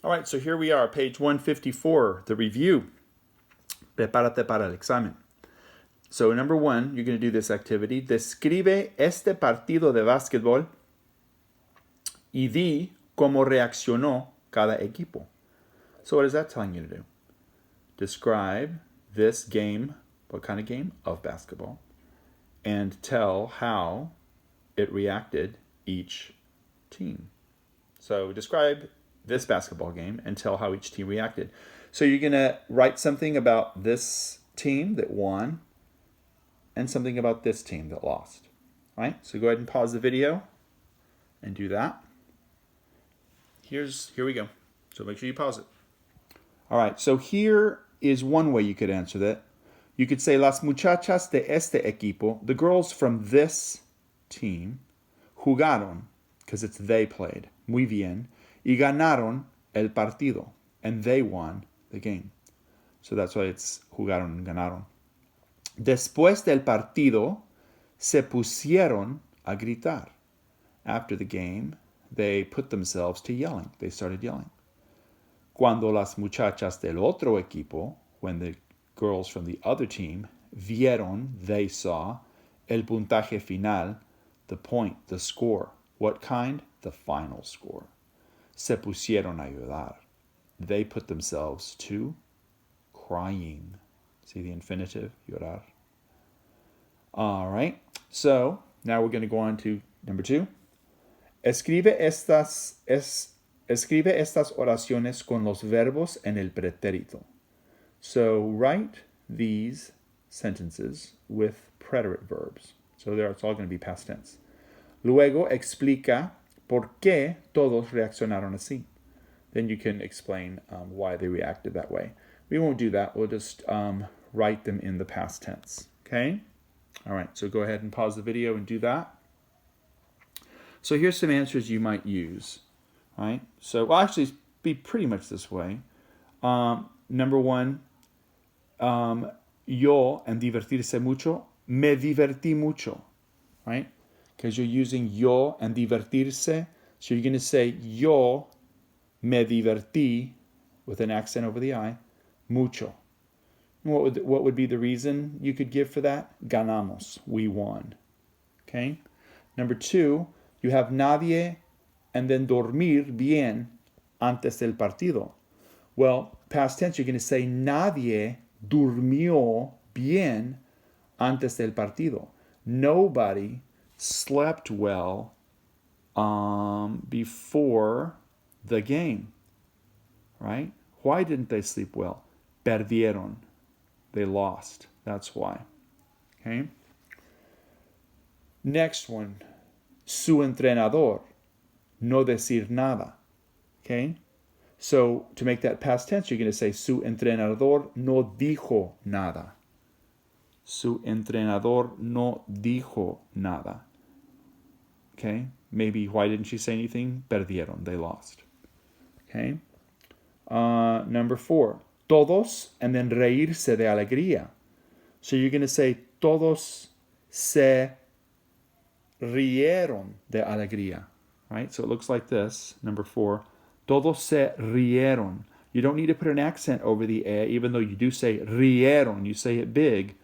All right, so here we are, page 154, the review. Prepárate para el examen. So number one, you're going to do this activity. Describe este partido de básquetbol y di cómo reaccionó cada equipo. So what is that telling you to do? Describe this game, what kind of game? Of basketball. And tell how it reacted each team. So describe this basketball game and tell how each team reacted. So you're going to write something about this team that won and something about this team that lost. All right? So go ahead and pause the video and do that. Here we go. So make sure you pause it. All right, so here is one way you could answer that. You could say, las muchachas de este equipo, the girls from this team, jugaron, because it's they played, muy bien, y ganaron el partido, and they won the game. So that's why it's jugaron and ganaron. Después del partido, se pusieron a gritar. After the game, they put themselves to yelling. They started yelling. Cuando las muchachas del otro equipo, when the girls from the other team, vieron, they saw, el puntaje final, the point, the score. What kind? The final score. Se pusieron a llorar. They put themselves to crying. See the infinitive, llorar. All right, so now we're going to go on to number two. Escribe estas oraciones con los verbos en el pretérito. So write these sentences with preterite verbs. So there it's all going to be past tense. Luego explica por qué todos reaccionaron así. Then you can explain why they reacted that way. We won't do that. We'll just write them in the past tense. Okay? All right, so go ahead and pause the video and do that. So here's some answers you might use. Right? So, well, actually, be pretty much this way. Number one, yo en divertirse mucho, me divertí mucho. Right? Because you're using yo and divertirse. So you're going to say yo me divertí with an accent over the I, mucho. What would be the reason you could give for that? Ganamos, we won. Okay? Number two, you have nadie and then dormir bien antes del partido. Well, past tense, you're going to say nadie durmió bien antes del partido. Nobody slept well before the game. Right? Why didn't they sleep well? Perdieron. They lost. That's why. Okay? Next one. Su entrenador. No decir nada. Okay? So to make that past tense, you're going to say su entrenador no dijo nada. Su entrenador no dijo nada. Okay? Maybe why didn't she say anything? Perdieron. They lost. Okay? Number four. Todos and then reírse de alegría. So you're going to say todos se rieron de alegría. Right? So it looks like this. Number four. Todos se rieron. You don't need to put an accent over the e, even though you do say rieron. You say it big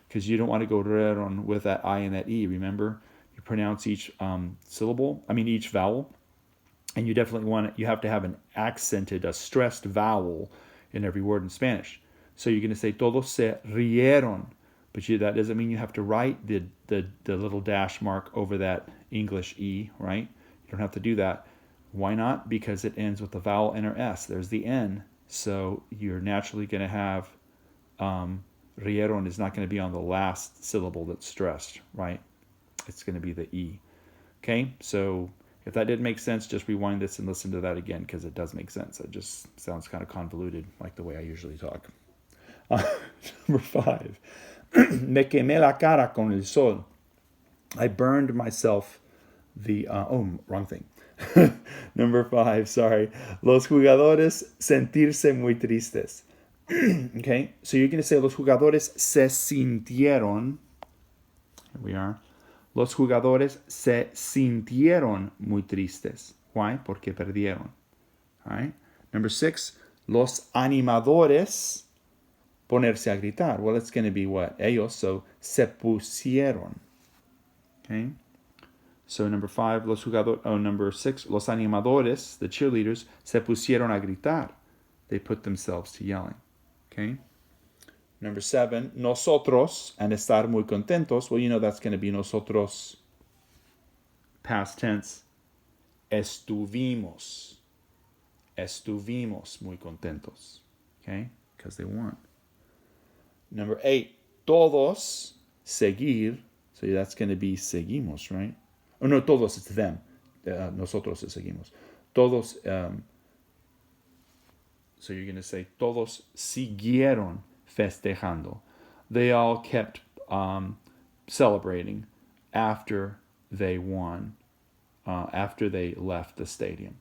because you don't want to go rieron with that I and that E. Remember? You pronounce each each vowel. And you definitely you have to have an accented, a stressed vowel in every word in Spanish. So you're going to say todos se rieron. But that doesn't mean you have to write the little dash mark over that English E, right? You don't have to do that. Why not? Because it ends with the vowel N or S. There's the N. So you're naturally going to have rieron is not going to be on the last syllable that's stressed, right? It's going to be the E. Okay? So if that didn't make sense, just rewind this and listen to that again because it does make sense. It just sounds kind of convoluted like the way I usually talk. Number five. Me quemé la cara con el sol. I burned myself wrong thing. Number five, sorry. Los jugadores sentirse muy tristes. Okay, so you're going to say los jugadores se sintieron. Here we are. Los jugadores se sintieron muy tristes. Why? Porque perdieron. All right. Number 6, los animadores ponerse a gritar. Well, it's going to be what? Ellos, so se pusieron. Okay? So number 6, los animadores, the cheerleaders, se pusieron a gritar. They put themselves to yelling. Okay? Number 7, nosotros, and estar muy contentos. Well, you know that's going to be nosotros, past tense. Estuvimos muy contentos. Okay? Because they won. Number 8, todos, seguir. So that's going to be seguimos, right? Oh, no, todos, it's them. Nosotros seguimos. Todos, so you're going to say, todos siguieron festejando. They all kept celebrating after they won, after they left the stadium.